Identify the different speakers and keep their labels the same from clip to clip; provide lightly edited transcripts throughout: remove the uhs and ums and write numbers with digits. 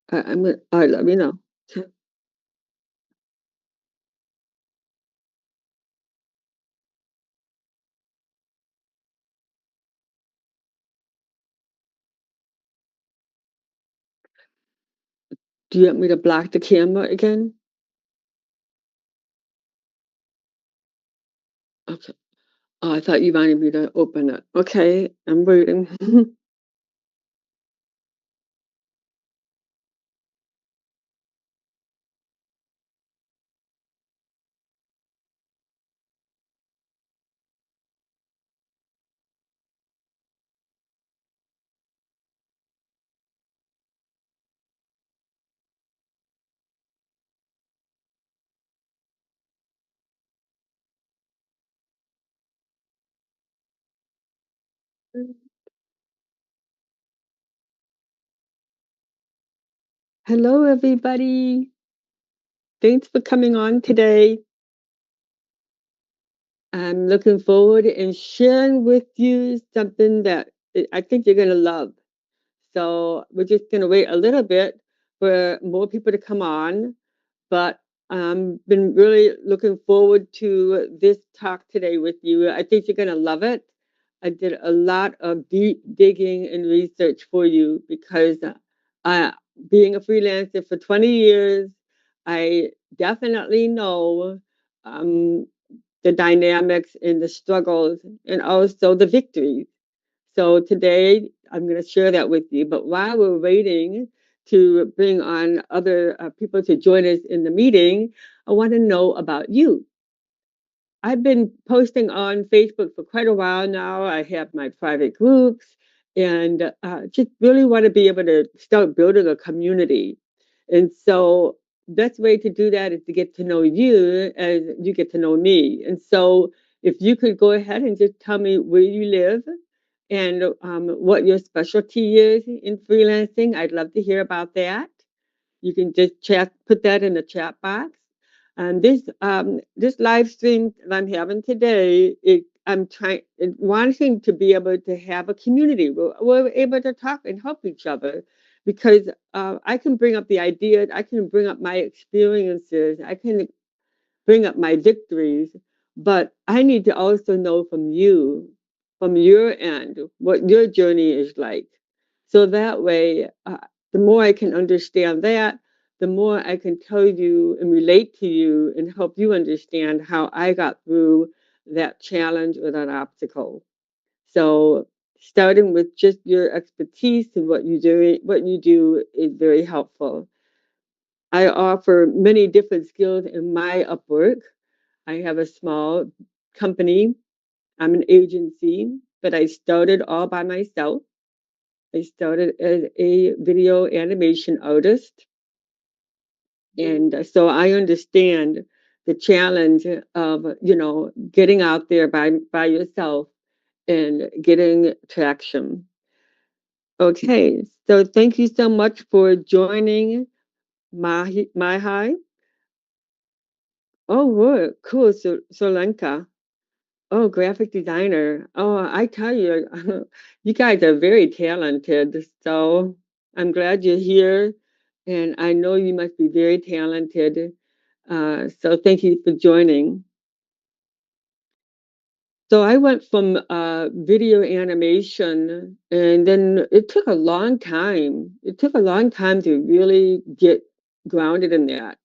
Speaker 1: All right, let me know. Do you want me to block the camera again? Okay. Oh, I thought you wanted me to open it. Okay, I'm waiting. Hello, everybody. Thanks for coming on today. I'm looking forward and sharing with you something that I think you're going to love. So we're just going to wait a little bit for more people to come on. But been really looking forward to this talk today with you. I think you're going to love it. I did a lot of deep digging and research for you because uh, being a freelancer for 20 years, I definitely know um, the dynamics and the struggles and also the victories. So today I'm going to share that with you. But while we're waiting to bring on other people to join us in the meeting, I want to know about you. I've been posting on Facebook for quite a while now. I have my private groups and just really want to be able to start building a community. And so, best way to do that is to get to know you as you get to know me. And so, if you could go ahead and just tell me where you live and what your specialty is in freelancing, I'd love to hear about that. You can just put that in the chat box. And this live stream that I'm having today, I'm trying wanting to be able to have a community. We're able to talk and help each other because I can bring up the ideas, I can bring up my experiences, I can bring up my victories, but I need to also know from you, from your end, what your journey is like. So that way, the more I can understand that, the more I can tell you and relate to you and help you understand how I got through that challenge or that obstacle. So starting with just your expertise and what you do is very helpful. I offer many different skills in my Upwork. I have a small company. I'm an agency, but I started all by myself. I started as a video animation artist. And so I understand the challenge of, getting out there by yourself and getting traction. Okay, so thank you so much for joining my high. Oh, what cool, so Sri Lanka. Oh, graphic designer. Oh, I tell you, you guys are very talented. So I'm glad you're here, and I know you must be very talented. So thank you for joining. So I went from video animation, and then it took a long time. It took a long time to really get grounded in that.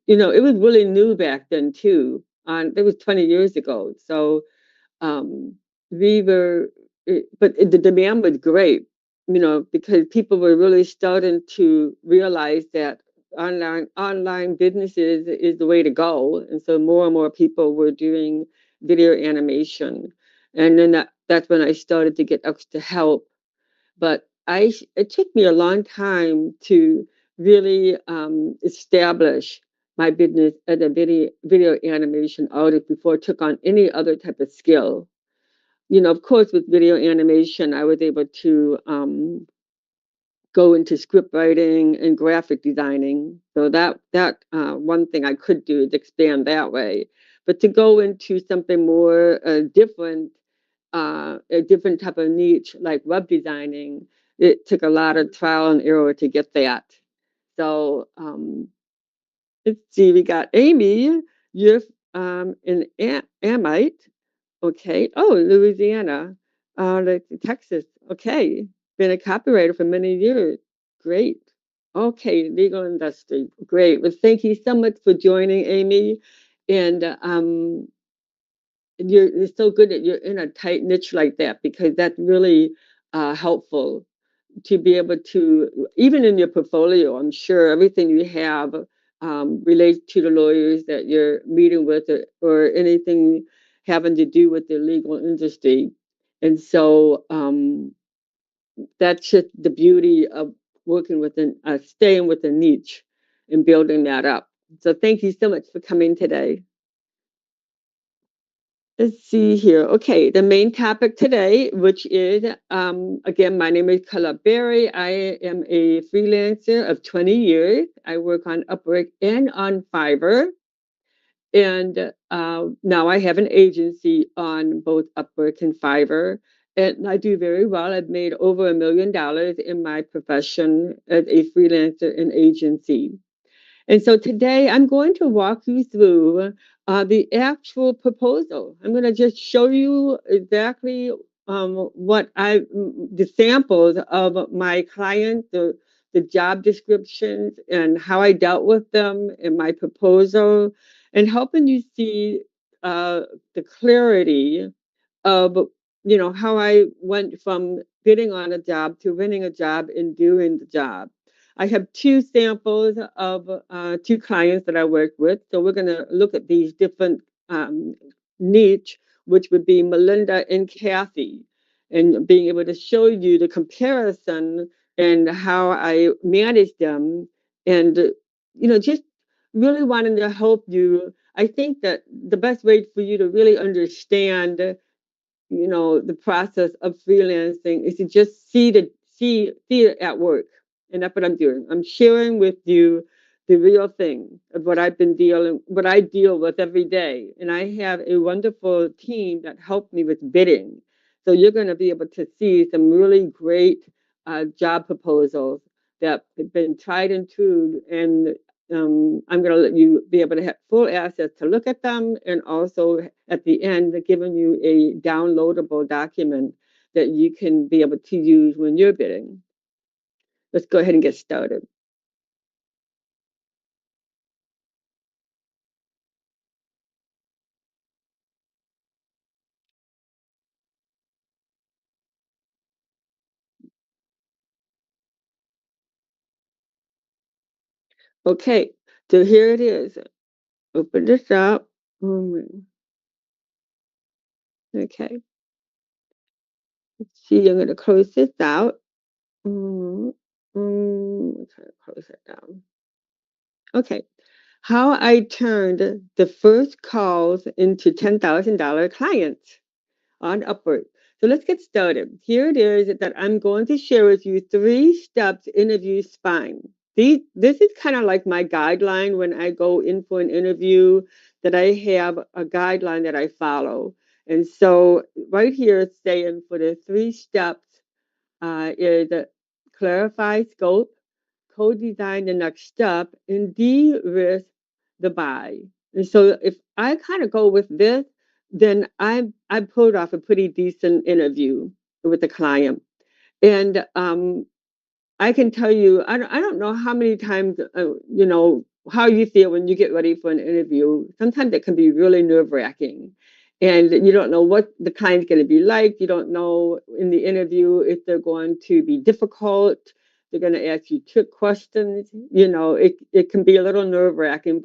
Speaker 1: It was really new back then too. It was 20 years ago. So um, we were, the demand was great, because people were really starting to realize that online businesses is the way to go, and so more and more people were doing video animation, and then that's when I started to get extra help. But it took me a long time to really establish my business as a video animation artist before I took on any other type of skill. Of course, with video animation, I was able to go into script writing and graphic designing. So that one thing I could do is expand that way. But to go into something more different, a different type of niche like web designing, it took a lot of trial and error to get that. So let's see, we got Amy. You're in Amite. Okay. Oh, Louisiana. Like Texas. Okay. Been a copywriter for many years. Great. Okay, legal industry. Great. Well, thank you so much for joining, Amy. And it's so good that you're in a tight niche like that because that's really helpful to be able to, even in your portfolio, I'm sure everything you have relates to the lawyers that you're meeting with, or anything having to do with the legal industry. And so that's just the beauty of working within, staying with a niche and building that up. So thank you so much for coming today. Let's see here. Okay, the main topic today, which is, again, my name is Carla Berry. I am a freelancer of 20 years. I work on Upwork and on Fiverr. And now I have an agency on both Upwork and Fiverr. And I do very well. I've made over $1 million in my profession as a freelancer and agency. And so today I'm going to walk you through the actual proposal. I'm going to just show you exactly the samples of my clients, the job descriptions, and how I dealt with them in my proposal, and helping you see the clarity of how I went from bidding on a job to winning a job and doing the job. I have two samples of two clients that I work with. So we're going to look at these different niche, which would be Melinda and Kathy, and being able to show you the comparison and how I manage them, and just really wanting to help you. I think that the best way for you to really understand the process of freelancing is to just see it at work. And that's what I'm doing. I'm sharing with you the real thing of what I deal with every day. And I have a wonderful team that helped me with bidding. So you're going to be able to see some really great job proposals that have been tried and true. And I'm going to let you be able to have full access to look at them, and also at the end, giving you a downloadable document that you can be able to use when you're bidding. Let's go ahead and get started. Okay, so here it is. Open this up. Okay, let's see. I'm going to close this out. Try to close it down. Okay, how I turned the first calls into $10,000 clients on Upwork. So let's get started. Here it is that I'm going to share with you 3 steps interview spine. This is kind of like my guideline when I go in for an interview, that I have a guideline that I follow. And so right here it's saying for the 3 steps is clarify scope, co-design the next step, and de-risk the buy. And so if I kind of go with this, then I pulled off a pretty decent interview with the client. And I can tell you, I don't know how many times, how you feel when you get ready for an interview. Sometimes it can be really nerve-wracking. And you don't know what the client's going to be like. You don't know in the interview if they're going to be difficult. They're going to ask you trick questions. It can be a little nerve-wracking.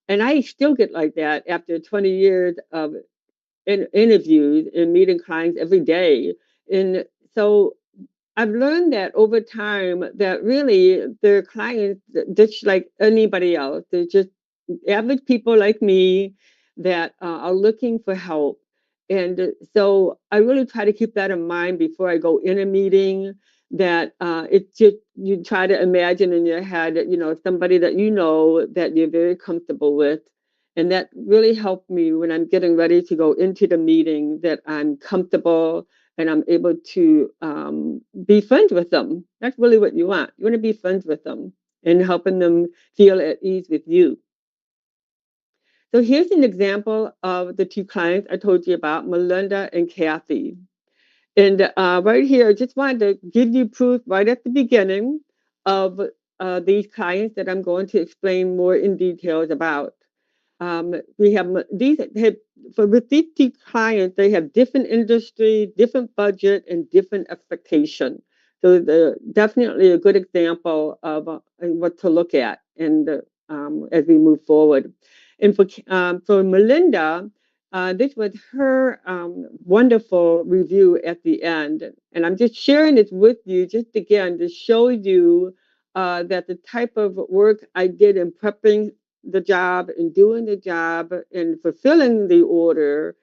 Speaker 1: And I still get like that after 20 years of interviews and meeting clients every day. And so I've learned that over time, that really their clients, just like anybody else, they're just average people like me that are looking for help. And so I really try to keep that in mind before I go in a meeting, that it's just, you try to imagine in your head, somebody that that you're very comfortable with. And that really helped me when I'm getting ready to go into the meeting, that I'm comfortable and I'm able to be friends with them. That's really what you want. You want to be friends with them. and helping them feel at ease with you. So here's an example of the two clients I told you about, Melinda and Kathy. And right here, I just wanted to give you proof right at the beginning of these clients that I'm going to explain more in details about. We have these have, for with these two clients, they have different industry, different budget, and different expectation. So they're definitely a good example of what to look at, and as we move forward. And for Melinda, this was her wonderful review at the end, and I'm just sharing this with you, just again to show you that the type of work I did in prepping the job and doing the job and fulfilling the order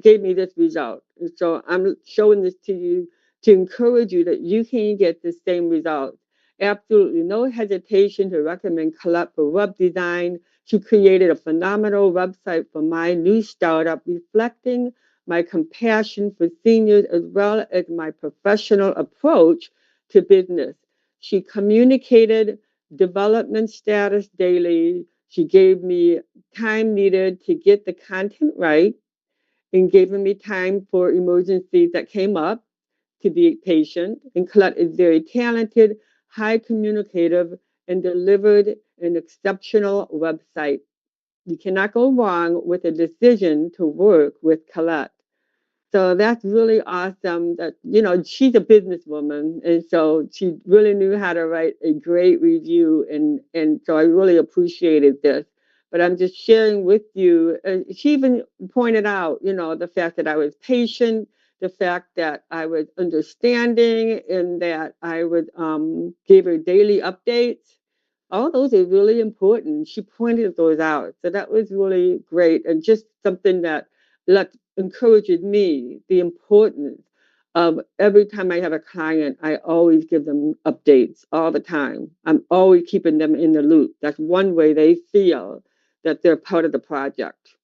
Speaker 1: gave me this result. And so I'm showing this to you to encourage you that you can get the same result. Absolutely no hesitation to recommend Colette for web design. She created a phenomenal website for my new startup, reflecting my compassion for seniors as well as my professional approach to business. She communicated development status daily. She gave me time needed to get the content right and gave me time for emergencies that came up to be patient. And Colette is very talented, high communicative, and delivered an exceptional website. You cannot go wrong with a decision to work with Colette. So that's really awesome that, she's a businesswoman. And so she really knew how to write a great review. And so I really appreciated this. But I'm just sharing with you. She even pointed out, the fact that I was patient, the fact that I was understanding, and that I would give her daily updates. All those are really important. She pointed those out. So that was really great and just something that encourages me the importance of every time I have a client, I always give them updates all the time. I'm always keeping them in the loop. That's one way they feel that they're part of the project.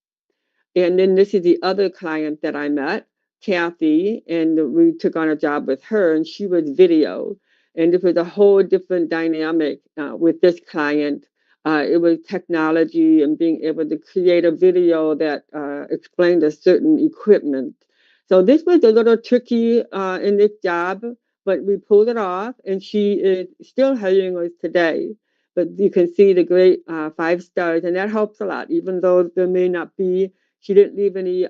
Speaker 1: And then this is the other client that I met, Kathy, and we took on a job with her, and she was video. And it was a whole different dynamic with this client. It was technology and being able to create a video that explained a certain equipment. So this was a little tricky in this job, but we pulled it off, and she is still hiring us today. But you can see the great 5 stars, and that helps a lot, even though there may not be she didn't leave any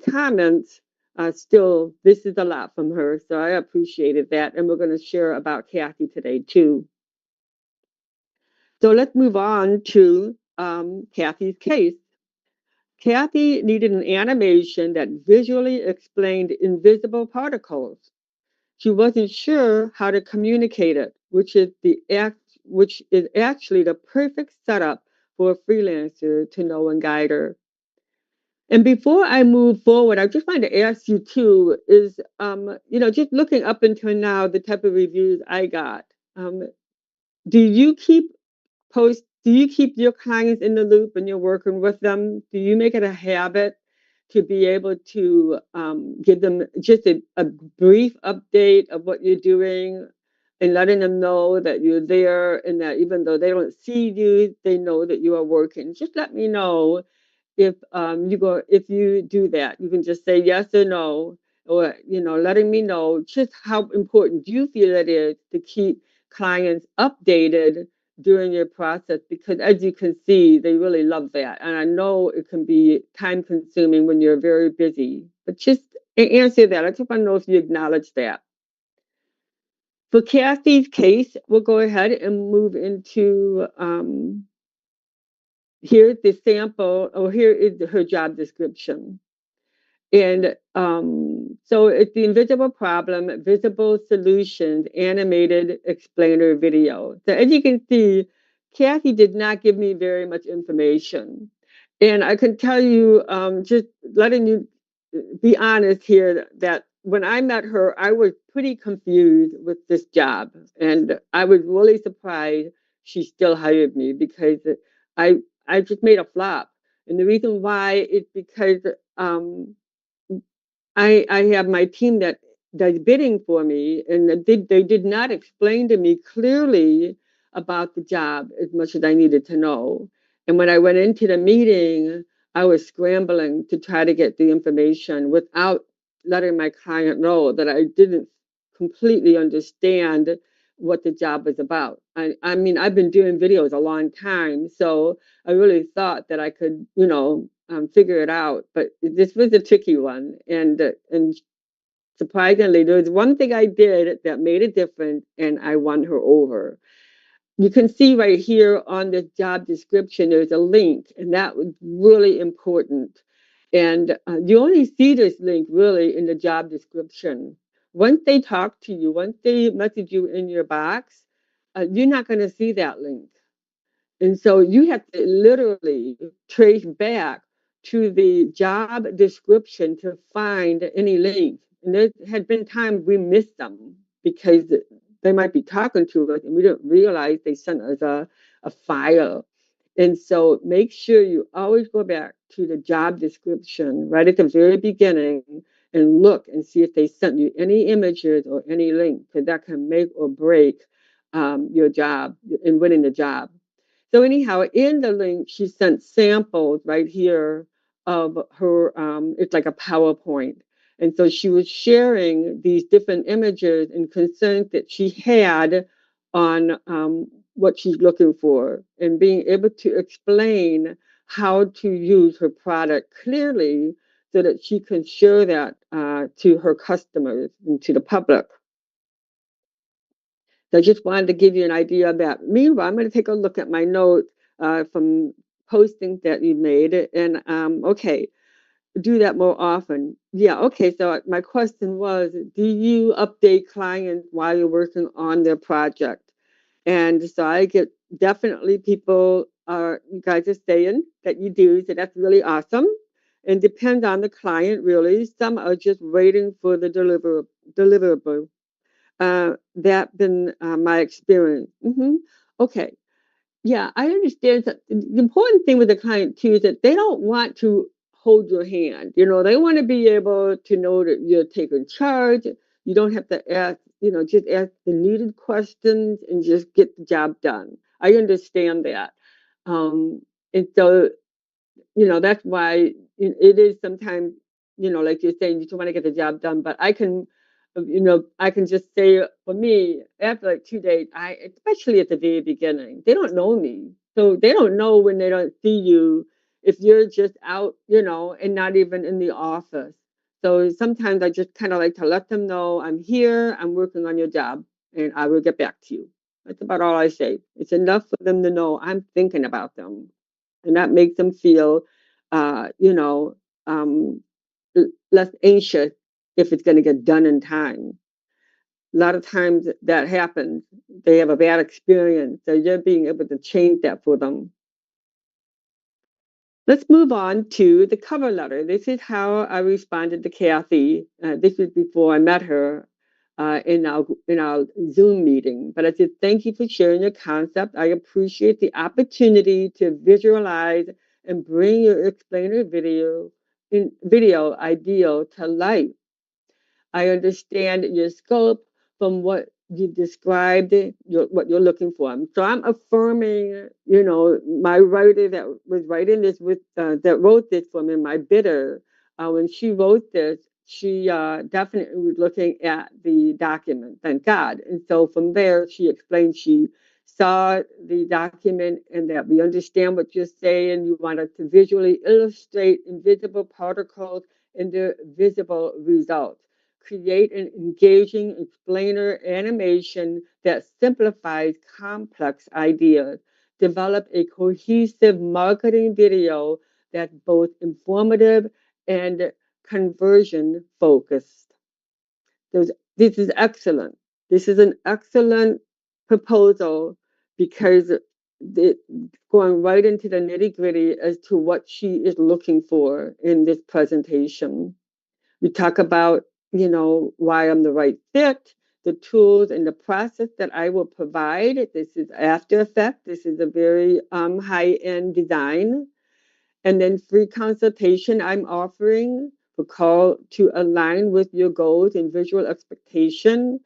Speaker 1: comments. Still, this is a lot from her, so I appreciated that. And we're going to share about Kathy today, too. So let's move on to Kathy's case. Kathy needed an animation that visually explained invisible particles. She wasn't sure how to communicate it, which is actually the perfect setup for a freelancer to know and guide her. And before I move forward, I just wanted to ask you too, is just looking up until now, the type of reviews I got. Um, do you keep do you keep your clients in the loop when you're working with them? Do you make it a habit to be able to give them just a brief update of what you're doing and letting them know that you're there and that even though they don't see you, they know that you are working? Just let me know if you do that. You can just say yes or no, or letting me know just how important you feel it is to keep clients updated during your process, because as you can see, they really love that. And I know it can be time consuming when you're very busy, but just answer that. I just want to know if you acknowledge that. For Kathy's case, we'll go ahead and move into here's the sample, or here is her job description. And so it's the invisible problem, visible solutions, animated explainer video. So as you can see, Kathy did not give me very much information. And I can tell you, just letting you be honest here, that when I met her, I was pretty confused with this job. And I was really surprised she still hired me, because I I just made a flop. And the reason why is because I have my team that does bidding for me, and they did not explain to me clearly about the job as much as I needed to know. And when I went into the meeting, I was scrambling to try to get the information without letting my client know that I didn't completely understand what the job was about. I mean, I've been doing videos a long time, so I really thought that I could, figure it out. But this was a tricky one, and surprisingly, there was one thing I did that made a difference, and I won her over. You can see right here on the job description, there's a link, and that was really important. And you only see this link really in the job description. Once they talk to you, once they message you in your box, you're not going to see that link. And so you have to literally trace back to the job description to find any links. And there had been times we missed them because they might be talking to us and we didn't realize they sent us a file. And so make sure you always go back to the job description right at the very beginning and look and see if they sent you any images or any link, because that can make or break your job in winning the job. So anyhow, in the link, she sent samples right here of her, it's like a PowerPoint. And so she was sharing these different images and concerns that she had on what she's looking for and being able to explain how to use her product clearly so that she can share that to her customers and to the public. So I just wanted to give you an idea of that. Meanwhile, I'm going to take a look at my notes from postings that you made. And okay, do that more often. Yeah, okay. So my question was, do you update clients while you're working on their project? And so I get definitely people are, you guys are saying that you do. So that's really awesome. And depends on the client, really. Some are just waiting for the deliverable. That's been my experience. Okay. Yeah, I understand that the important thing with the client too is that they don't want to hold your hand. They want to be able to know that you're taking charge. You don't have to ask, just ask the needed questions and just get the job done. I understand that. And so that's why it is sometimes, like you're saying, you just want to get the job done. But I can just say for me, after like 2 days, especially at the very beginning, they don't know me. So they don't know when they don't see you if you're just out, and not even in the office. So sometimes I just kind of like to let them know I'm here, I'm working on your job, and I will get back to you. That's about all I say. It's enough for them to know I'm thinking about them, and that makes them feel, uh, you know, um, less anxious if it's going to get done in time. A lot of times that happens. They have a bad experience, so you're being able to change that for them. Let's move on to the cover letter. This is how I responded to Kathy. This is before I met her in our Zoom meeting. But I said, thank you for sharing your concept. I appreciate the opportunity to visualize and bring your explainer video ideal to life. I understand your scope from what you described, what you're looking for. So I'm affirming, my writer that was writing this that wrote this for me, my bidder. When she wrote this, she definitely was looking at the document. Thank God. And so from there, she explained she saw the document and that we understand what you're saying. You wanted to visually illustrate invisible particles into visible results. Create an engaging explainer animation that simplifies complex ideas. Develop a cohesive marketing video that's both informative and conversion focused. This is excellent. This is an excellent proposal because it's going right into the nitty gritty as to what she is looking for in this presentation. We talk about, why I'm the right fit, the tools and the process that I will provide. This is After Effects. This is a very high-end design. And then free consultation I'm offering for call to align with your goals and visual expectation.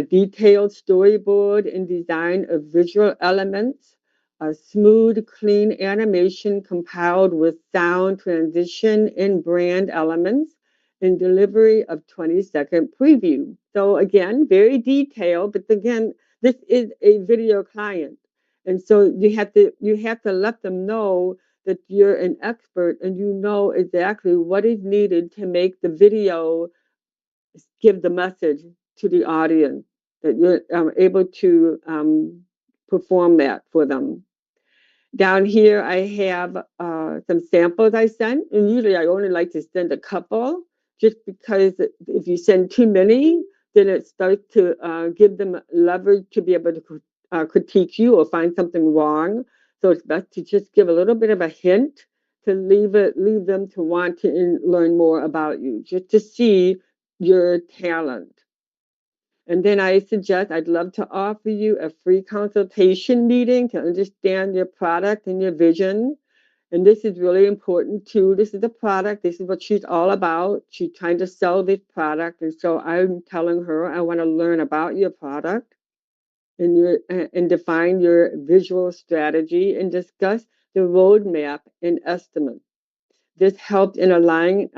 Speaker 1: detailed storyboard and design of visual elements, a smooth, clean animation compiled with sound transition and brand elements, and delivery of 20-second preview. So again, very detailed, but again, this is a video client. And so you have to let them know that you're an expert and you know exactly what is needed to make the video give the message to the audience, that you're able to perform that for them. Down here, I have some samples I sent, and usually I only like to send a couple, just because if you send too many, then it starts to give them leverage to be able to critique you or find something wrong. So it's best to just give a little bit of a hint to leave them to want to learn more about you, just to see your talent. And then I suggest I'd love to offer you a free consultation meeting to understand your product and your vision. And this is really important too. This is the product. This is what she's all about. She's trying to sell this product. And so I'm telling her I want to learn about your product and define your visual strategy and discuss the roadmap and estimate. This helped in aligning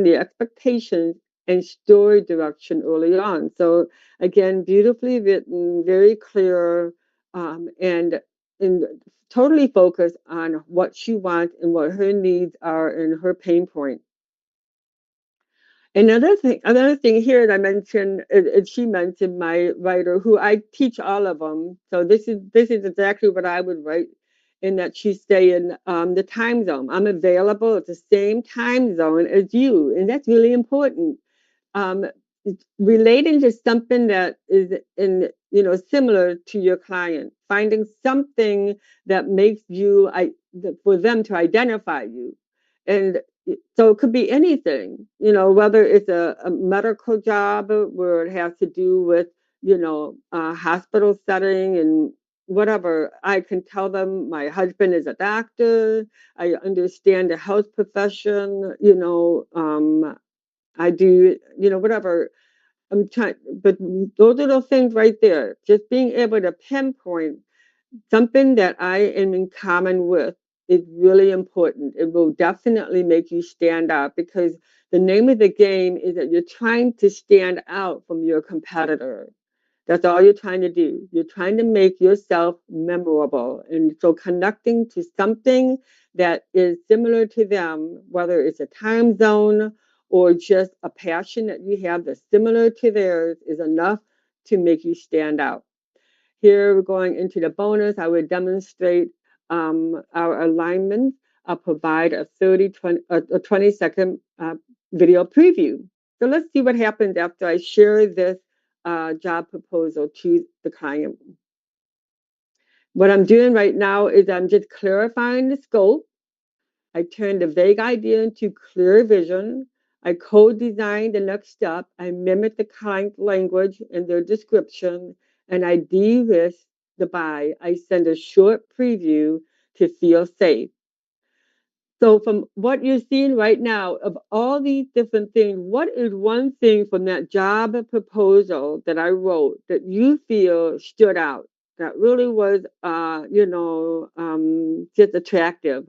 Speaker 1: the expectations and story direction early on. So again, beautifully written, very clear, and totally focused on what she wants and what her needs are and her pain point. Another thing here that I mentioned is she mentioned my writer, who I teach all of them. So this is exactly what I would write, in that she stay in the time zone. I'm available at the same time zone as you, and that's really important. Um, Relating to something that is similar to your client, finding something that makes for them to identify you. And so it could be anything, whether it's a medical job where it has to do with, a hospital setting and whatever. I can tell them my husband is a doctor. I understand the health profession, I do, whatever. I'm trying, but those little things right there, just being able to pinpoint something that I am in common with, is really important. It will definitely make you stand out, because the name of the game is that you're trying to stand out from your competitor. That's all you're trying to do. You're trying to make yourself memorable. And so connecting to something that is similar to them, whether it's a time zone or just a passion that you have that's similar to theirs, is enough to make you stand out. Here we're going into the bonus. I would demonstrate our alignment. I'll provide a 20-second video preview. So let's see what happens after I share this job proposal to the client. What I'm doing right now is I'm just clarifying the scope. I turn the vague idea into clear vision. I co-design the next step. I mimic the client language and their description, and I de-risk the buy. I send a short preview to feel safe. So from what you're seeing right now, of all these different things, what is one thing from that job proposal that I wrote that you feel stood out, that really was, just attractive?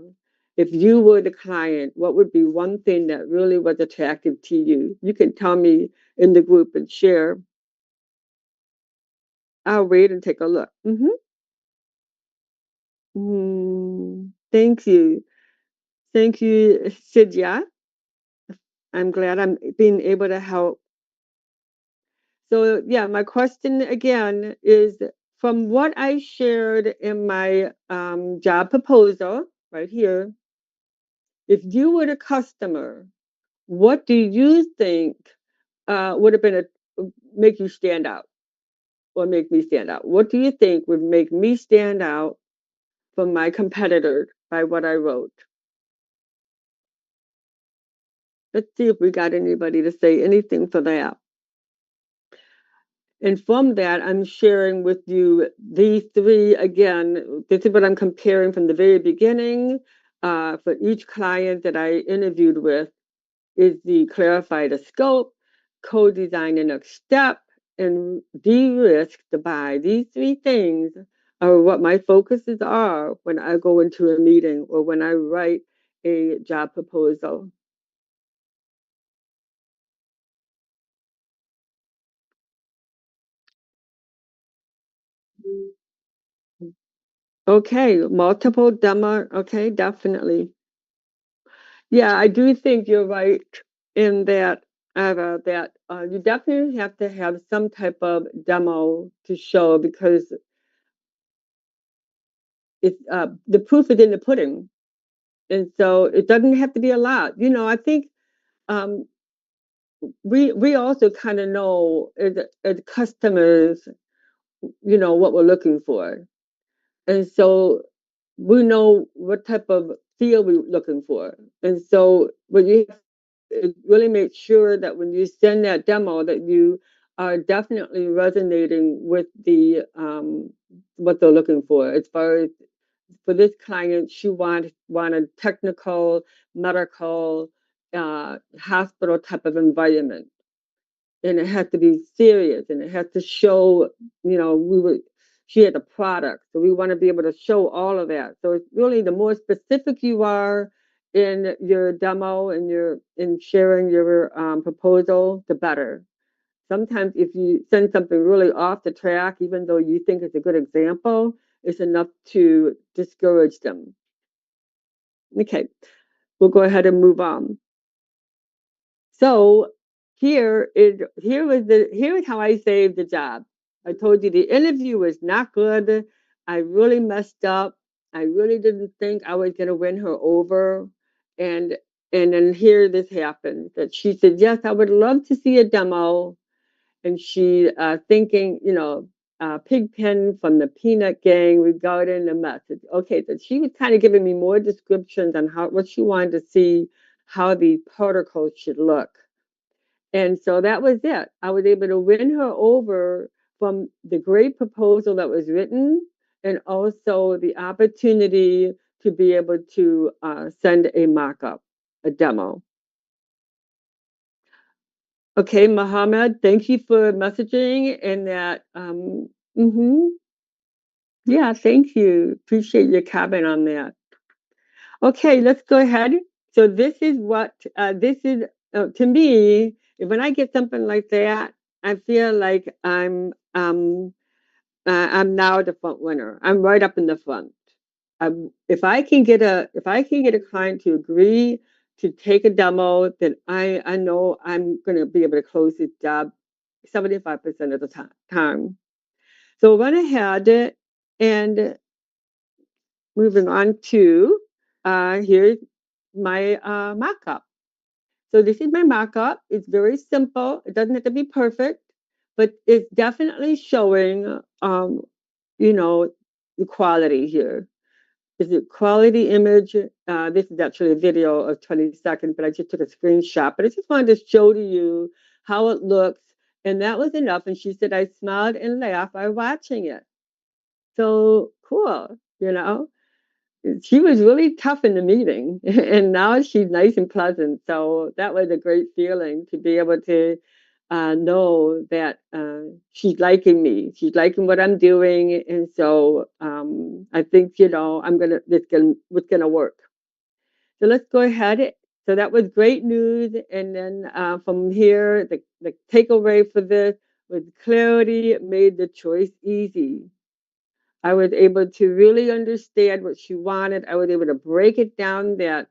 Speaker 1: If you were the client, what would be one thing that really was attractive to you? You can tell me in the group and share. I'll read and take a look. Thank you. Thank you, Sidya. I'm glad I'm being able to help. So, yeah, my question again is, from what I shared in my job proposal right here, if you were the customer, what do you think would have been make you stand out, or make me stand out? What do you think would make me stand out from my competitors by what I wrote? Let's see if we got anybody to say anything for that. And from that, I'm sharing with you these three again. This is what I'm comparing from the very beginning. For each client that I interviewed with, is the clarify the scope, co-design the next step, and de-risk to buy. These three things are what my focuses are when I go into a meeting or when I write a job proposal. Okay, multiple demo. Okay, definitely. Yeah, I do think you're right in that, you definitely have to have some type of demo to show because the proof is in the pudding, and so it doesn't have to be a lot. I think um, we also kind of know as customers, what we're looking for, and so we know what type of feel we're looking for, and so what you have to really make sure that when you send that demo that you are definitely resonating with the what they're looking for. As far as for this client, she wanted technical, medical, hospital type of environment, and it had to be serious, and it had to show, we were. She had a product, so we want to be able to show all of that. So it's really the more specific you are in your demo and your in sharing your proposal, the better. Sometimes if you send something really off the track, even though you think it's a good example, it's enough to discourage them. Okay, we'll go ahead and move on. So here is how I saved the job. I told you the interview was not good. I really messed up. I really didn't think I was gonna win her over. And and then here this happened that she said, yes, I would love to see a demo. And she thinking, Pigpen from the Peanut Gang regarding the message. Okay, so she was kind of giving me more descriptions on what she wanted to see, how the protocols should look. And so that was it. I was able to win her over from the great proposal that was written and also the opportunity to be able to send a mock up, a demo. Okay, Mohammed, thank you for messaging and that. Yeah, thank you. Appreciate your comment on that. Okay, let's go ahead. So this is to me. When I get something like that, I feel like I'm now the front winner. I'm right up in the front. If I can get a client to agree to take a demo, then I know I'm going to be able to close this job 75% of the time. So I went ahead and moving on to here's my mock-up. So this is my mock-up. It's very simple. It doesn't have to be perfect, but it's definitely showing, you know, the quality here. Is it quality image? This is actually a video of 20 seconds, but I just took a screenshot. But I just wanted to show to you how it looks. And that was enough. And she said, I smiled and laughed while watching it. So cool. She was really tough in the meeting, and now she's nice and pleasant. So that was a great feeling to be able to know that she's liking me. She's liking what I'm doing, and so I think what's gonna work. So let's go ahead. So that was great news, and then from here, the takeaway for this was clarity made the choice easy. I was able to really understand what she wanted. I was able to break it down that,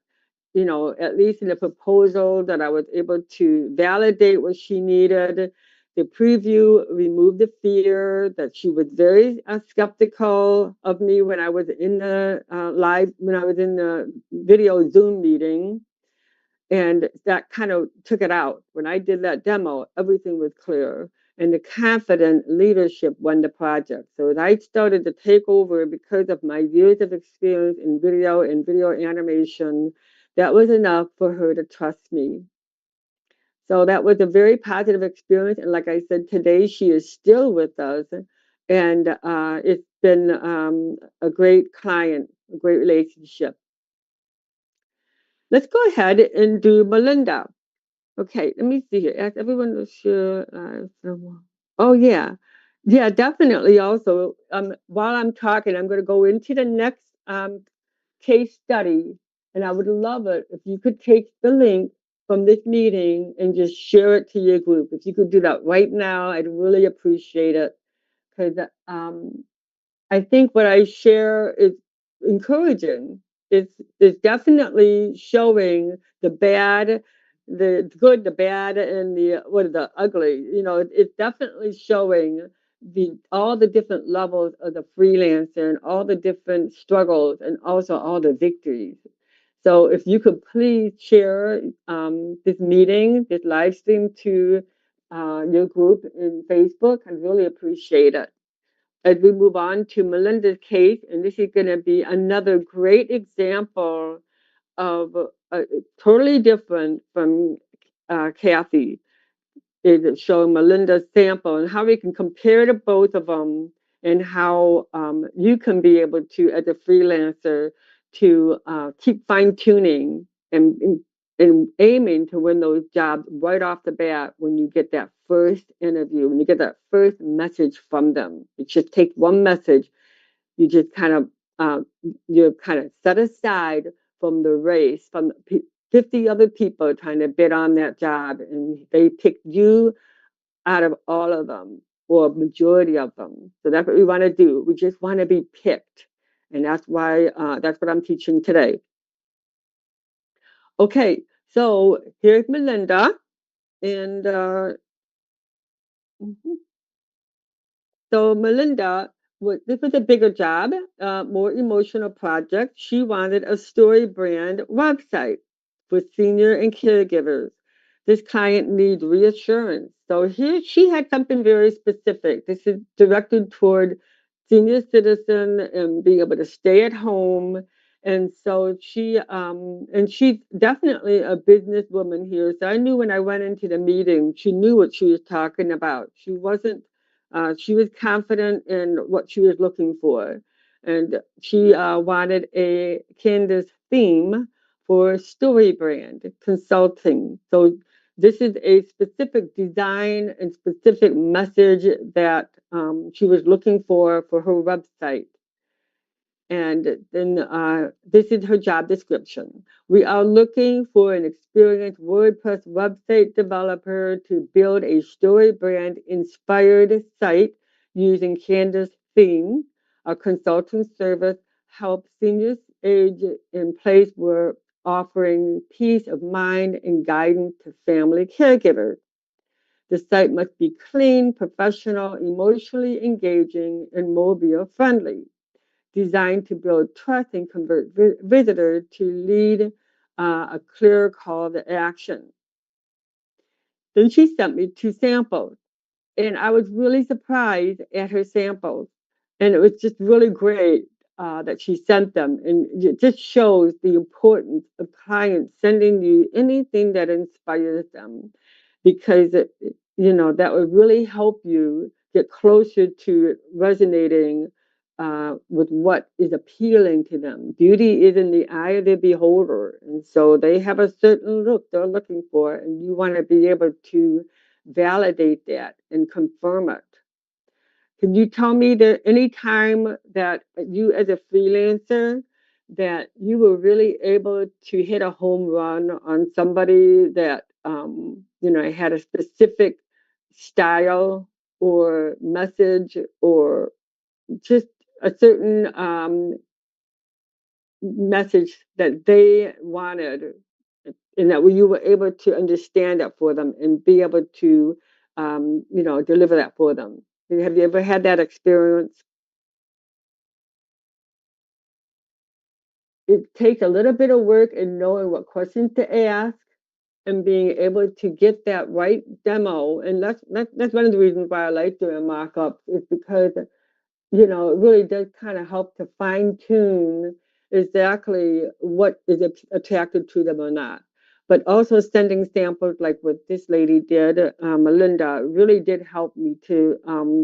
Speaker 1: at least in the proposal, that I was able to validate what she needed. The preview removed the fear that she was very skeptical of me when I was in the when I was in the video Zoom meeting. And that kind of took it out. When I did that demo, everything was clear. And the confident leadership won the project. So as I started to take over because of my years of experience in video and video animation, that was enough for her to trust me. So that was a very positive experience. And like I said, today she is still with us. And it's been a great client, a great relationship. Let's go ahead and do Melinda. Okay, let me see here. As everyone was sure. Oh, yeah. Yeah, definitely. Also, while I'm talking, I'm going to go into the next case study, and I would love it if you could take the link from this meeting and just share it to your group. If you could do that right now, I'd really appreciate it because I think what I share is encouraging. It's definitely showing the bad, the good, the bad, and the ugly. It's definitely showing the all the different levels of the freelancer and all the different struggles and also all the victories. So if you could please share this meeting, this live stream to your group in Facebook, I'd really appreciate it. As we move on to Melinda's case, and this is going to be another great example of totally different from Kathy, is showing Melinda's sample and how we can compare to both of them and how you can be able to, as a freelancer, to keep fine tuning and aiming to win those jobs right off the bat when you get that first interview, when you get that first message from them. It just takes one message. You just kind of uh, you're kind of set aside from the race, from 50 other people trying to bid on that job, and they pick you out of all of them or a majority of them. So that's what we want to do. We just want to be picked. And that's what I'm teaching today. Okay, so here's Melinda. And mhm. So Melinda, this was a bigger job, more emotional project. She wanted a story brand website for senior and caregivers. This client needs reassurance. So here she had something very specific. This is directed toward senior citizen and being able to stay at home. And so she's definitely a businesswoman here. So I knew when I went into the meeting, she knew what she was talking about. She was confident in what she was looking for, and she wanted a Candace theme for story brand consulting. So this is a specific design and specific message that she was looking for her website. And then this is her job description. We are looking for an experienced WordPress website developer to build a story brand inspired site using Canvas theme. Our consulting service helps seniors age in place where offering peace of mind and guidance to family caregivers. The site must be clean, professional, emotionally engaging, and mobile friendly, designed to build trust and convert visitors to lead a clear call to action. Then she sent me two samples, and I was really surprised at her samples. And it was just really great that she sent them. And it just shows the importance of clients sending you anything that inspires them, because that would really help you get closer to resonating with what is appealing to them. Beauty is in the eye of the beholder, and so they have a certain look they're looking for, and you want to be able to validate that and confirm it. Can you tell me that any time that you, as a freelancer, that you were really able to hit a home run on somebody that had a specific style or message or just a certain message that they wanted, and that you were able to understand that for them and be able to deliver that for them? Have you ever had that experience? It takes a little bit of work in knowing what questions to ask and being able to get that right demo. And that's one of the reasons why I like doing markups, is because it really does kind of help to fine tune exactly what is attracted to them or not. But also sending samples like what this lady did, Melinda, really did help me to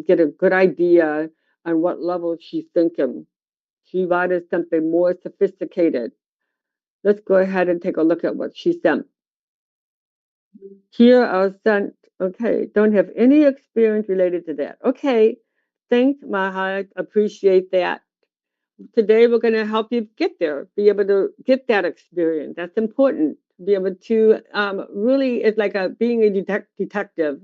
Speaker 1: get a good idea on what level she's thinking. She wanted something more sophisticated. Let's go ahead and take a look at what she sent. Here are sent Okay, don't have any experience related to that. Okay, thanks, Maha. Appreciate that. Today we're going to help you get there, be able to get that experience. That's important. Be able to really, it's like being a detective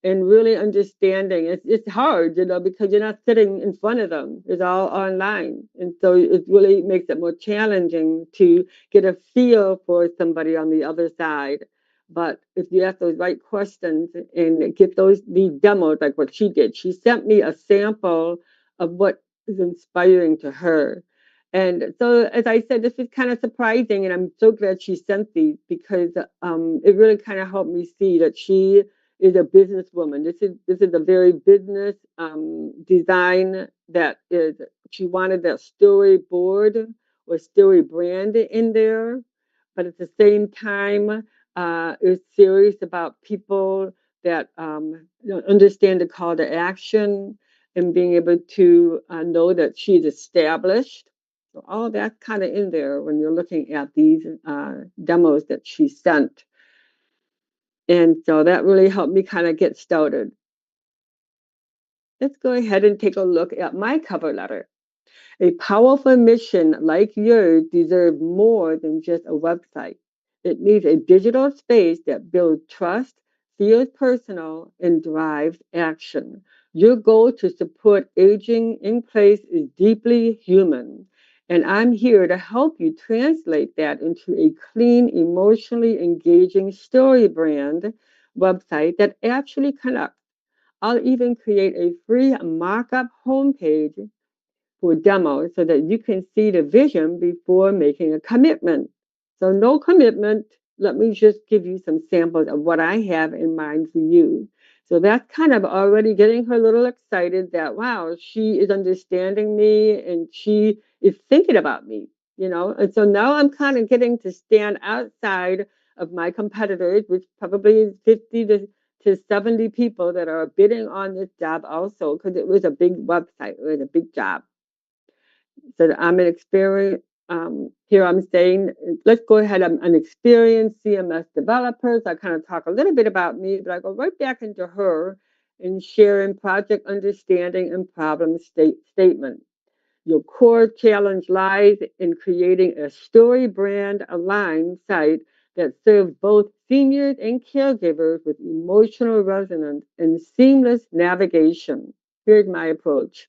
Speaker 1: and really understanding. It's hard, because you're not sitting in front of them. It's all online, and so it really makes it more challenging to get a feel for somebody on the other side. But if you ask those right questions and get these demos, like what she did, she sent me a sample of what is inspiring to her. And so, as I said, this is kind of surprising, and I'm so glad she sent these because it really kind of helped me see that she is a businesswoman. This is a very business design that is. She wanted that storyboard or story brand in there, but at the same time, is serious about people that understand the call to action and being able to know that she's established. So all that's kind of in there when you're looking at these demos that she sent. And so that really helped me kind of get started. Let's go ahead and take a look at my cover letter. A powerful mission like yours deserves more than just a website. It needs a digital space that builds trust, feels personal, and drives action. Your goal to support aging in place is deeply human. And I'm here to help you translate that into a clean, emotionally engaging story brand website that actually connects. I'll even create a free mock-up homepage for demos so that you can see the vision before making a commitment. So, no commitment. Let me just give you some samples of what I have in mind for you. So, that's kind of already getting her a little excited that, wow, she is understanding me and she is thinking about me. And so now I'm kind of getting to stand outside of my competitors, which probably is 50 to 70 people that are bidding on this job also, because it was a big website, it was a big job. So I'm an experienced, here I'm saying, let's go ahead, I'm an experienced CMS developer. So I kind of talk a little bit about me, but I go right back into her and sharing project understanding and problem statement. Your core challenge lies in creating a story brand aligned site that serves both seniors and caregivers with emotional resonance and seamless navigation. Here's my approach.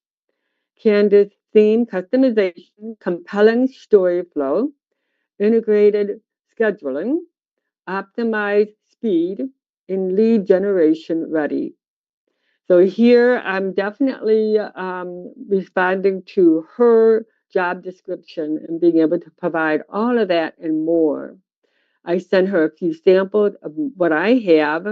Speaker 1: Canvas theme customization, compelling story flow, integrated scheduling, optimized speed, and lead generation ready. So here I'm definitely responding to her job description and being able to provide all of that and more. I sent her a few samples of what I have,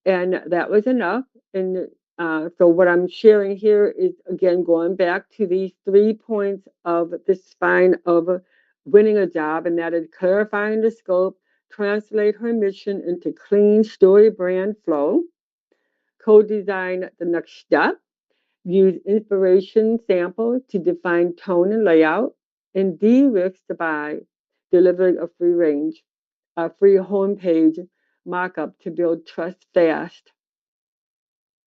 Speaker 1: and that was enough. And so, what I'm sharing here is again going back to these 3 points of the spine of winning a job, and that is clarifying the scope, translate her mission into clean story brand flow, co design the next step, use inspiration samples to define tone and layout, and de-risk the buy, delivering a free homepage markup to build trust fast.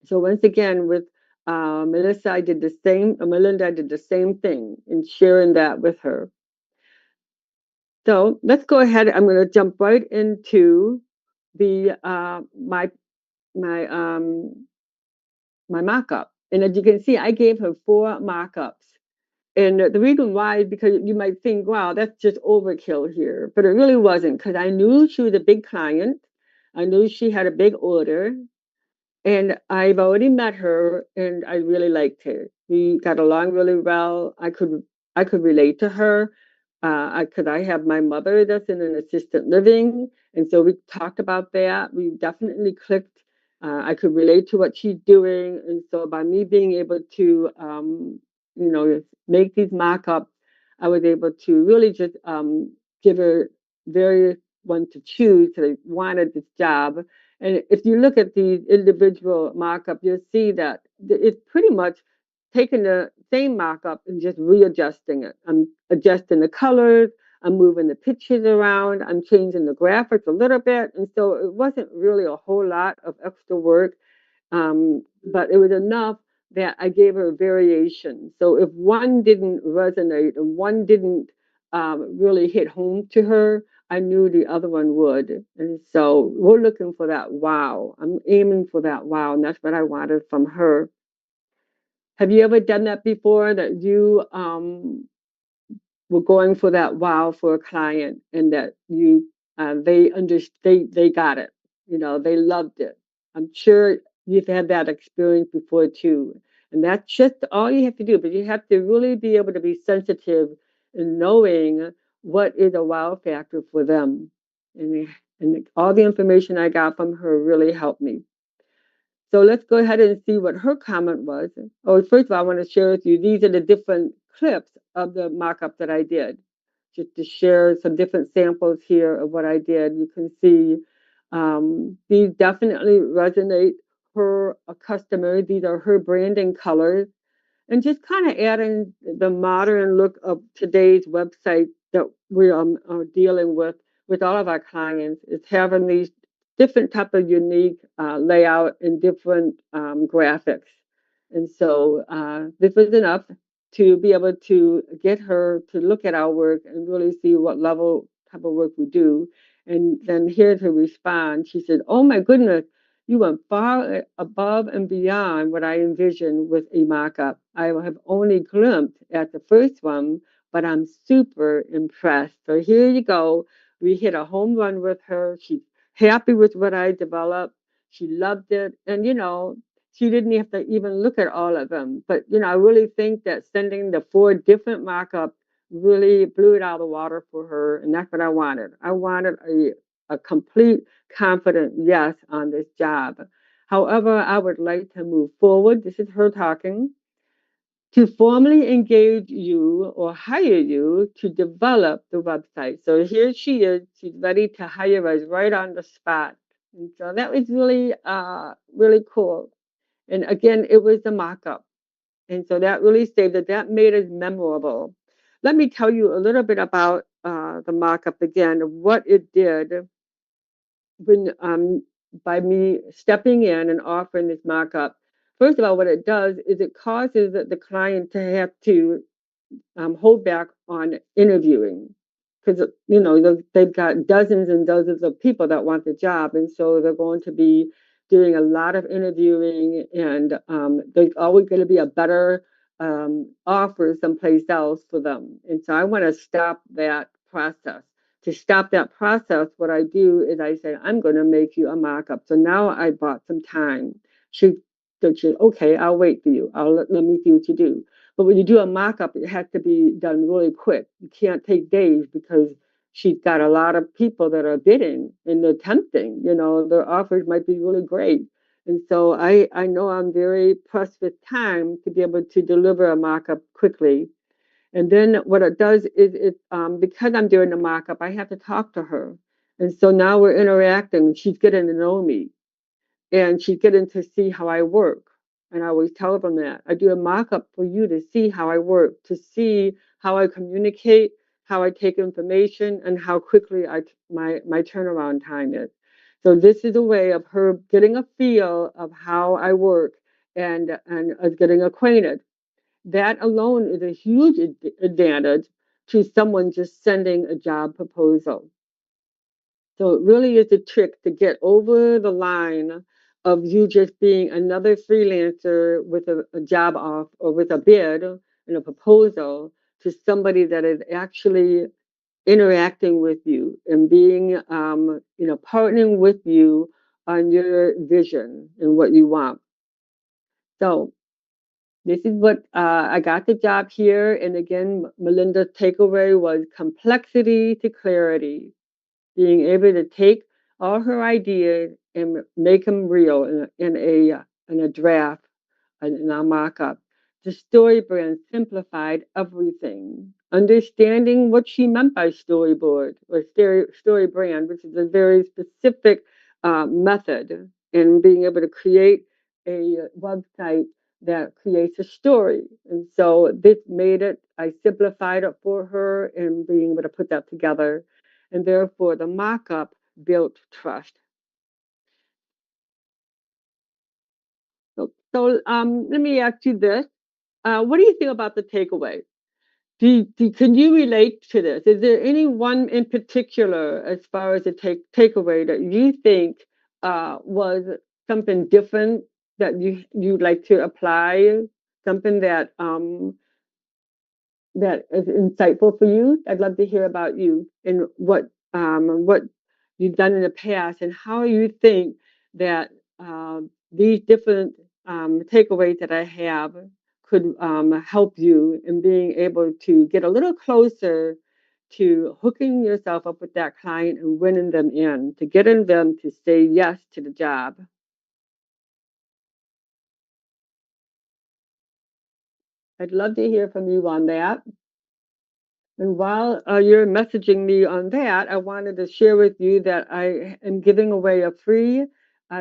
Speaker 1: So once again, with Melissa, I did the same. Melinda, I did the same thing in sharing that with her. So let's go ahead. I'm going to jump right into the my my mock-up. And as you can see, I gave her 4 mock-ups. And the reason why is because you might think, wow, that's just overkill here. But it really wasn't, because I knew she was a big client. I knew she had a big order. And I've already met her and I really liked her. We got along really well. I could relate to her. I have my mother that's in an assisted living, and so we talked about that. We definitely clicked. I could relate to what she's doing, and so by me being able to, make these mock-ups, I was able to really just give her various ones to choose because I wanted this job. And if you look at the individual markup, you'll see that it's pretty much taking the same markup and just readjusting it. I'm adjusting the colors. I'm moving the pictures around, I'm changing the graphics a little bit. And so it wasn't really a whole lot of extra work, but it was enough that I gave her a variation. So if one didn't resonate and one didn't really hit home to her, I knew the other one would. And so we're looking for that wow. I'm aiming for that wow, and that's what I wanted from her. Have you ever done that before, that you were going for that wow for a client, and that you they got it, they loved it? I'm sure you've had that experience before too, and that's just all you have to do. But you have to really be able to be sensitive in knowing what is a wow factor for them. And all the information I got from her really helped me. So let's go ahead and see what her comment was. Oh, first of all, I want to share with you, these are the different clips of the mock-up that I did. Just to share some different samples here of what I did. You can see these definitely resonate her a customer. These are her branding colors, and just kind of adding the modern look of today's website that we are dealing with all of our clients, is having these different type of unique layout and different graphics. And so this was enough to be able to get her to look at our work and really see what level type of work we do. And then here to respond, she said, "Oh my goodness, you went far above and beyond what I envisioned with a mock-up. I have only glimpsed at the first one, but I'm super impressed." So here you go. We hit a home run with her. She's happy with what I developed. She loved it. And, she didn't have to even look at all of them. But, I really think that sending the 4 different mock-ups really blew it out of the water for her. And that's what I wanted. I wanted a complete, confident yes on this job. However, I would like to move forward. This is her talking. To formally engage you or hire you to develop the website. So here she is. She's ready to hire us right on the spot. And so that was really, really cool. And again, it was a mock-up. And so that really saved it. That made it memorable. Let me tell you a little bit about the mock-up again, what it did when by me stepping in and offering this mock-up. First of all, what it does is it causes the client to have to hold back on interviewing, because they've got dozens and dozens of people that want the job, and so they're going to be doing a lot of interviewing, and there's always going to be a better offer someplace else for them. And so I want to stop that process. To stop that process, what I do is I say, I'm going to make you a mock-up. So now I bought some time. She said, okay, I'll wait for you. Let me see what you do. But when you do a mock-up, it has to be done really quick. You can't take days, because she's got a lot of people that are bidding and they're tempting. Their offers might be really great. And so I know I'm very pressed with time to be able to deliver a mock-up quickly. And then what it does is because I'm doing the mock-up, I have to talk to her. And so now we're interacting. She's getting to know me, and she's getting to see how I work. And I always tell them that I do a mock-up for you to see how I work, to see how I communicate, how I take information, and how quickly my turnaround time is. So this is a way of her getting a feel of how I work, and us getting acquainted. That alone is a huge advantage to someone just sending a job proposal. So it really is a trick to get over the line of you just being another freelancer with a job off, or with a bid and a proposal, to somebody that is actually interacting with you and being, partnering with you on your vision and what you want. So this is what I got the job here. And again, Melinda's takeaway was complexity to clarity, being able to take all her ideas and make them real in a draft, in our mock-up. The story brand simplified everything. Understanding what she meant by storyboard or story brand, which is a very specific method in being able to create a website that creates a story. And so this made it, I simplified it for her and being able to put that together. And therefore, the mock up built trust. So, let me ask you this. What do you think about the takeaway? Can you relate to this? Is there any one in particular, as far as the takeaway, that you think was something different that you'd like to apply? Something that is insightful for you? I'd love to hear about you and what you've done in the past and how you think that these different takeaways that I have could help you in being able to get a little closer to hooking yourself up with that client and winning them in, to getting them to say yes to the job. I'd love to hear from you on that. And while you're messaging me on that, I wanted to share with you that I am giving away a free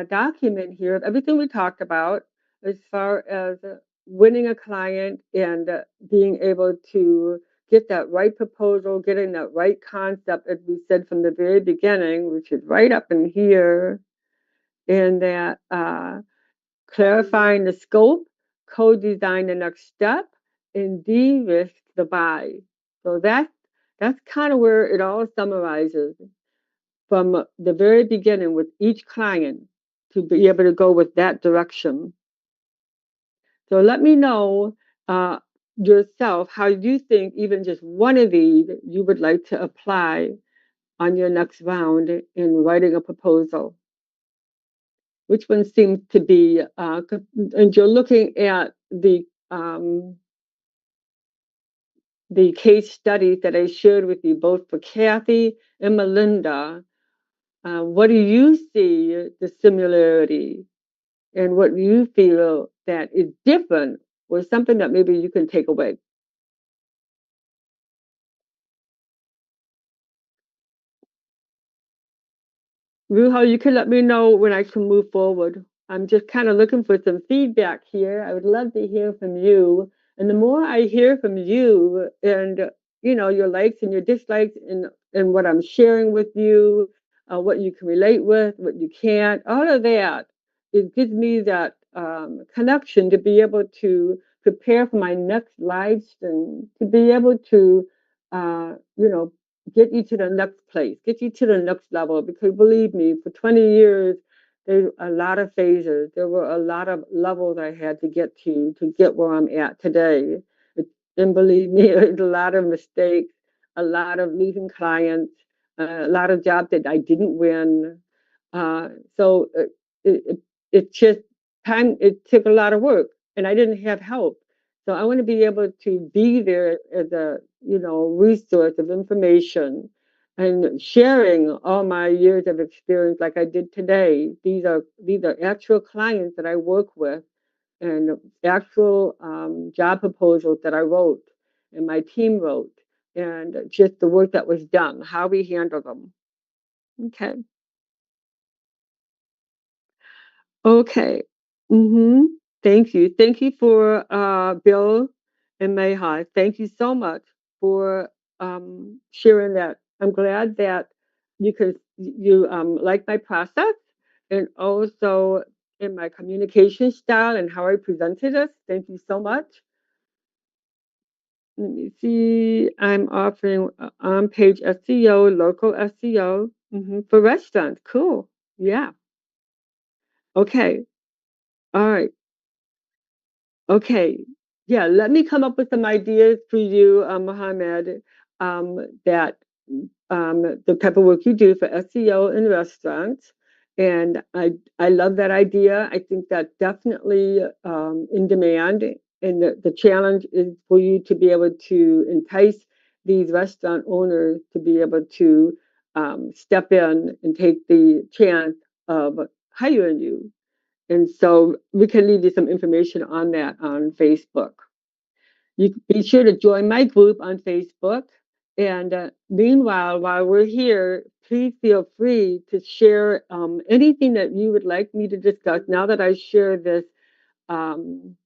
Speaker 1: document here of everything we talked about as far as winning a client and being able to get that right proposal, getting that right concept, as we said from the very beginning, which is right up in here, and that clarifying the scope, co-design the next step, and de-risk the buy. So that's kind of where it all summarizes from the very beginning with each client to be able to go with that direction. So let me know uh, yourself how you think even just one of these you would like to apply on your next round in writing a proposal. Which one seems to be, and you're looking at the case studies that I shared with you, both for Kathy and Melinda. What do you see the similarity, and what do you feel that is different, or something that maybe you can take away? Ruha, you can let me know when I can move forward. I'm just kind of looking for some feedback here. I would love to hear from you. And the more I hear from you and your likes and your dislikes and what I'm sharing with you, what you can relate with, what you can't, all of that, it gives me that connection to be able to prepare for my next live stream, to be able to, you know, get you to the next place, get you to the next level. Because believe me, for 20 years, there were a lot of phases. There were a lot of levels I had to get where I'm at today. And believe me, there's a lot of mistakes, a lot of losing clients, a lot of jobs that I didn't win. So it, it, it just time. It took a lot of work, and I didn't have help. So I want to be able to be there as a resource of information and sharing all my years of experience like I did today. These are actual clients that I work with and actual job proposals that I wrote and my team wrote and just the work that was done, how we handle them. Okay. Okay. Mm-hmm. Thank you. Thank you for Bill and Mayha. Thank you so much for sharing that. I'm glad that you like my process and also in my communication style and how I presented it. Thank you so much. Let me see. I'm offering on-page SEO, local SEO for restaurants. Cool. Yeah. Okay. All right. Okay. Yeah, let me come up with some ideas for you, Mohammed, that the type of work you do for SEO in restaurants. And I love that idea. I think that definitely in demand. And the challenge is for you to be able to entice these restaurant owners to be able to step in and take the chance of hiring you. And so we can leave you some information on that on Facebook. You be sure to join my group on Facebook. And meanwhile, while we're here, please feel free to share anything that you would like me to discuss. Now that I share um,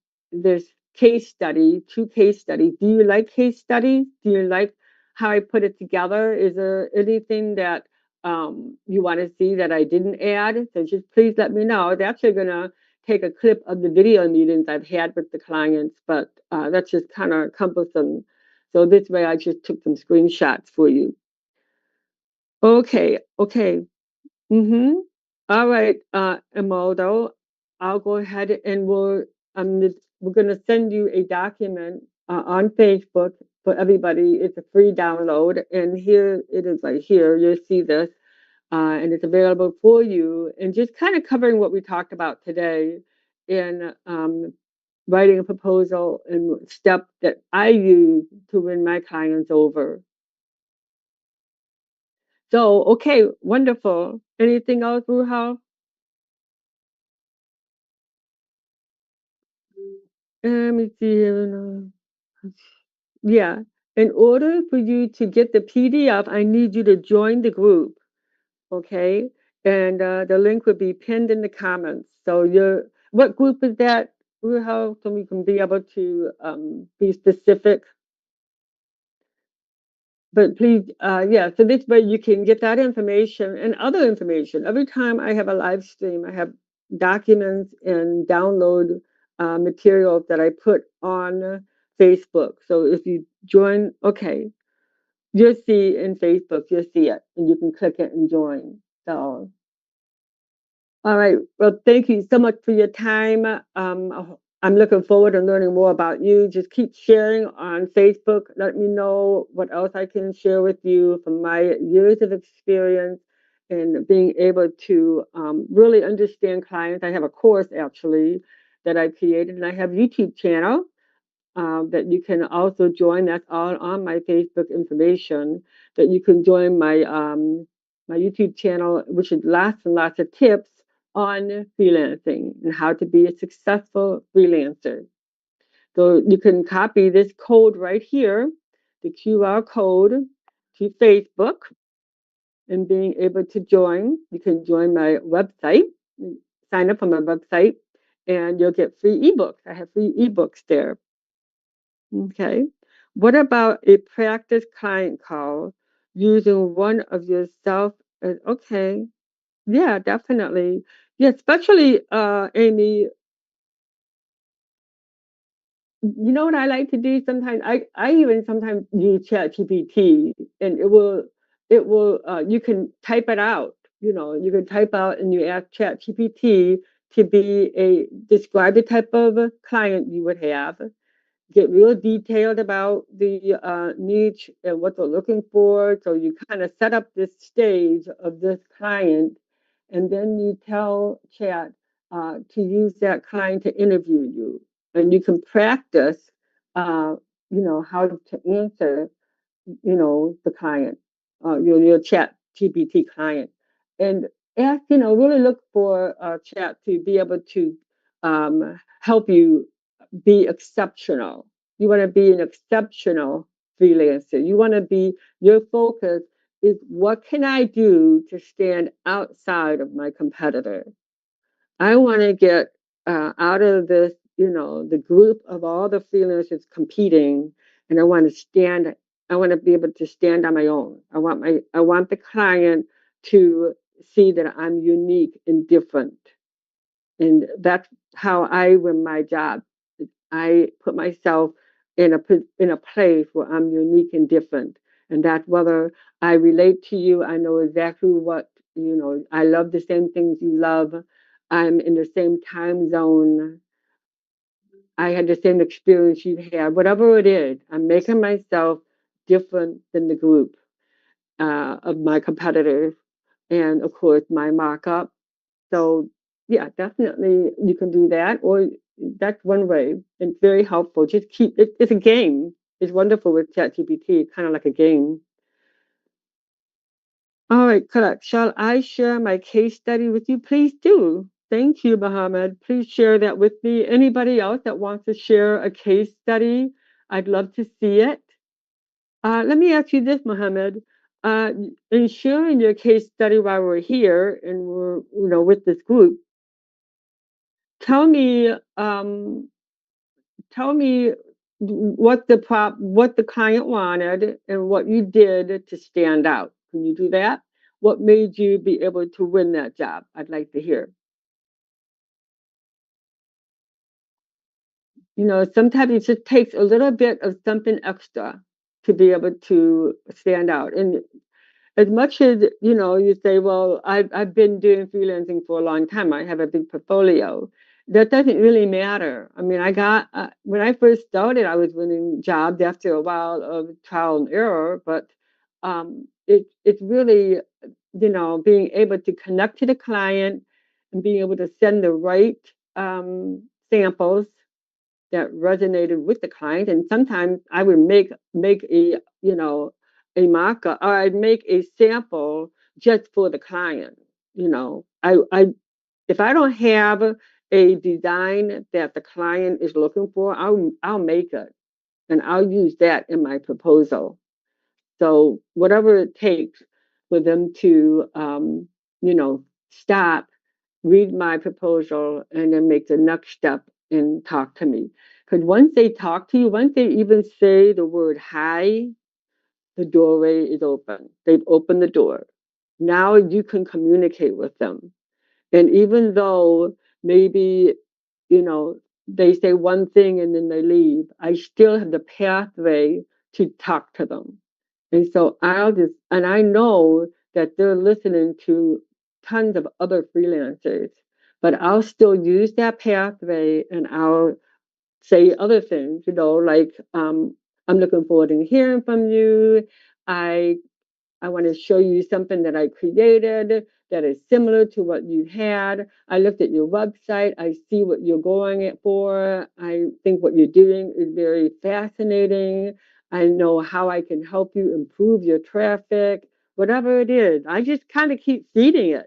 Speaker 1: this case study, 2 case studies. Do you like case studies? Do you like how I put it together? Is there anything that you want to see that I didn't add? So just please let me know. I'm actually gonna take a clip of the video meetings I've had with the clients, but that's just kind of cumbersome. So this way, I just took some screenshots for you. Okay, okay. Mm-hmm. All right, Imeldo, I'll go ahead and we're gonna send you a document on Facebook for everybody. It's a free download, and here it is right here. You'll see this, and it's available for you. And just kind of covering what we talked about today in writing a proposal and step that I use to win my clients over. So, okay, wonderful. Anything else, Ruha? Let me see here. Yeah. In order for you to get the PDF, I need you to join the group. Okay. And the link would be pinned in the comments. So what group is that? How so we can be able to be specific? But please, yeah, so this way you can get that information and other information. Every time I have a live stream, I have documents and download materials that I put on Facebook. So if you join, okay, you'll see in Facebook, you'll see it and you can click it and join. So all right. Well, thank you so much for your time. I'm looking forward to learning more about you. Just keep sharing on Facebook. Let me know what else I can share with you from my years of experience and being able to really understand clients. I have a course actually that I created, and I have a YouTube channel that you can also join. That's all on my Facebook information. That you can join my YouTube channel, which is lots and lots of tips on freelancing and how to be a successful freelancer. So you can copy this code right here, the QR code to Facebook, and being able to join. You can join my website, sign up on my website, and you'll get free ebooks. I have free ebooks there. Okay. What about a practice client call using one of your self? Okay. Yeah, definitely. Yeah, especially Amy. You know what I like to do sometimes? I even sometimes use ChatGPT, and it will you can type it out. You know, you can type out and you ask ChatGPT to be a describe the type of client you would have, get real detailed about the niche and what they're looking for. So you kind of set up this stage of this client, and then you tell Chat to use that client to interview you, and you can practice, uh, how to answer, the client, your Chat GPT client, and ask, really look for Chat to be able to help you be exceptional. You want to be an exceptional freelancer. You want to be, your focus is what can I do to stand outside of my competitor? I want to get out of this, the group of all the freelancers competing, and I want to be able to stand on my own. I want the client to see that I'm unique and different. And that's how I win my job. I put myself in a place where I'm unique and different, and that whether I relate to you, I know exactly what I love the same things you love. I'm in the same time zone. I had the same experience you had. Whatever it is, I'm making myself different than the group of my competitors, and of course my markup. So yeah, definitely you can do that, or that's one way. It's very helpful. Just keep it. It's a game. It's wonderful with ChatGPT, kind of like a game. All right, correct. Shall I share my case study with you? Please do. Thank you, Mohammed. Please share that with me. Anybody else that wants to share a case study, I'd love to see it. Let me ask you this, Mohammed. In sharing your case study while we're here and we're, with this group, tell me tell me what the client wanted and what you did to stand out. Can you do that? What made you be able to win that job? I'd like to hear. Sometimes it just takes a little bit of something extra to be able to stand out. And as much as you say, well, I've been doing freelancing for a long time, I have a big portfolio. That doesn't really matter. I mean, I got when I first started, I was winning jobs after a while of trial and error, but it's really being able to connect to the client and being able to send the right samples that resonated with the client. And sometimes I would make a mock-up, or I'd make a sample just for the client. I if I don't have a design that the client is looking for, I'll make it and I'll use that in my proposal. So whatever it takes for them to stop, read my proposal, and then make the next step and talk to me. Because once they talk to you, once they even say the word hi, the doorway is open. They've opened the door. Now you can communicate with them. And even though maybe, you know, they say one thing and then they leave, I still have the pathway to talk to them. And so I know that they're listening to tons of other freelancers, but I'll still use that pathway and I'll say other things, like I'm looking forward to hearing from you. I I want to show you something that I created that is similar to what you had. I looked at your website. I see what you're going it for. I think what you're doing is very fascinating. I know how I can help you improve your traffic, whatever it is. I just kind of keep feeding it,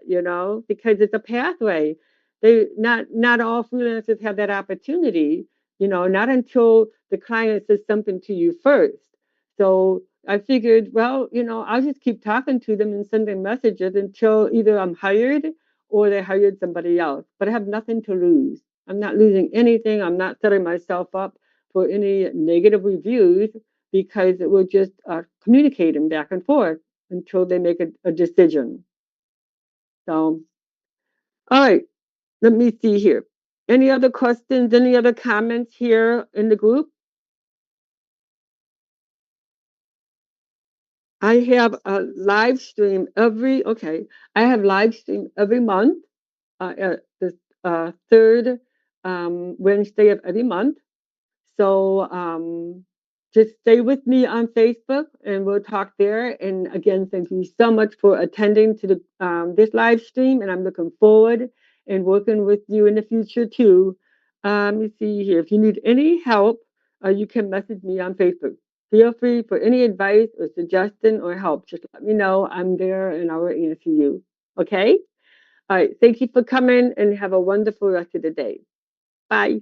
Speaker 1: because it's a pathway. Not all freelancers have that opportunity, not until the client says something to you first. So I figured, well, I'll just keep talking to them and sending messages until either I'm hired or they hired somebody else. But I have nothing to lose. I'm not losing anything. I'm not setting myself up for any negative reviews because it will just communicating back and forth until they make a decision. So, all right, let me see here. Any other questions? Any other comments here in the group? I have a live stream I have live stream every month, at the third Wednesday of every month. So just stay with me on Facebook and we'll talk there. And again, thank you so much for attending to this live stream. And I'm looking forward and working with you in the future too. Let me see here. If you need any help, you can message me on Facebook. Feel free for any advice or suggestion or help. Just let me know. I'm there and I will answer you. Okay? All right. Thank you for coming and have a wonderful rest of the day. Bye.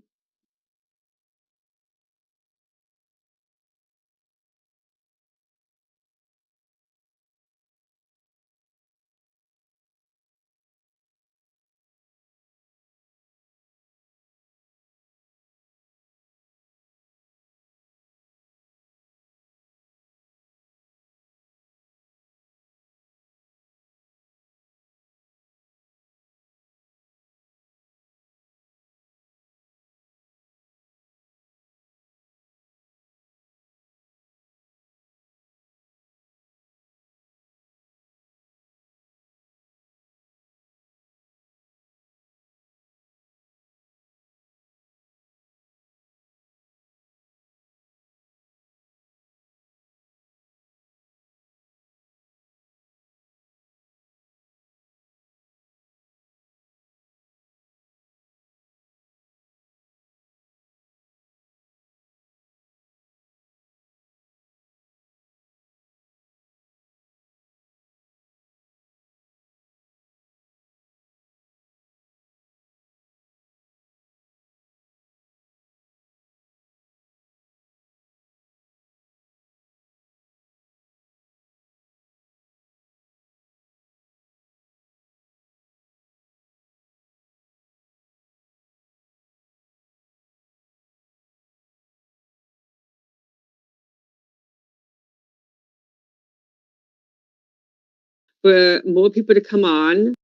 Speaker 1: for more people to come on